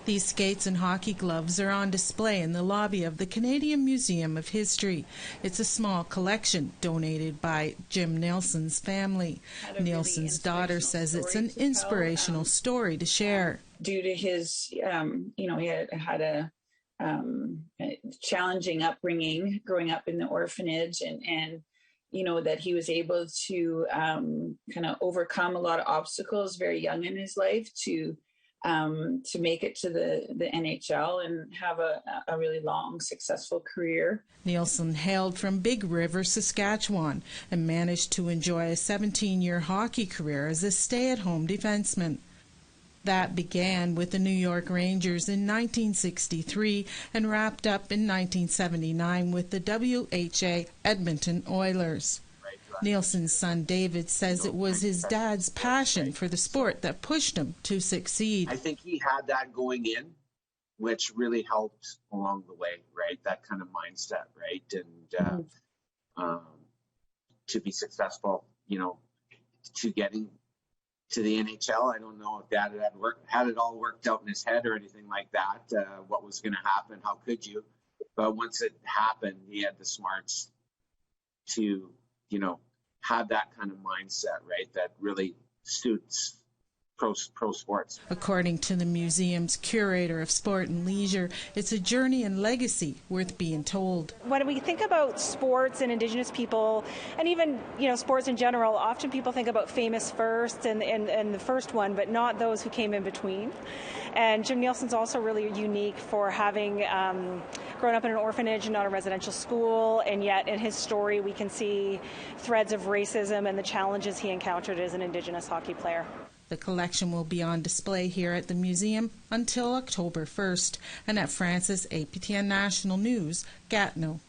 These skates and hockey gloves are on display in the lobby of the Canadian Museum of History. It's a small collection donated by Jim Neilson's family. Neilson's daughter says it's an inspirational story to share. Due to his, he had a challenging upbringing growing up in the orphanage, and that he was able to kind of overcome a lot of obstacles very young in his life to make it to the NHL and have a really long, successful career. Neilson hailed from Big River, Saskatchewan, and managed to enjoy a 17-year hockey career as a stay-at-home defenseman. That began with the New York Rangers in 1963 and wrapped up in 1979 with the WHA Edmonton Oilers. Neilson's son David says it was his dad's passion for the sport that pushed him to succeed. I think he had that going in, which really helped along the way, right? That kind of mindset, right? And to be successful, to getting to the NHL. I don't know if Dad had it all worked out in his head or anything like that, what was going to happen, how could you? But once it happened, he had the smarts to, have that kind of mindset, right, that really suits pro sports. According to the museum's curator of sport and leisure, it's a journey and legacy worth being told. When we think about sports and Indigenous people, and even sports in general, often people think about famous first and the first one, but not those who came in between. And Jim Neilson's also really unique for having grown up in an orphanage and not a residential school, and yet in his story we can see threads of racism and the challenges he encountered as an Indigenous hockey player. The collection will be on display here at the museum until October 1st and at France's APTN National News, Gatineau.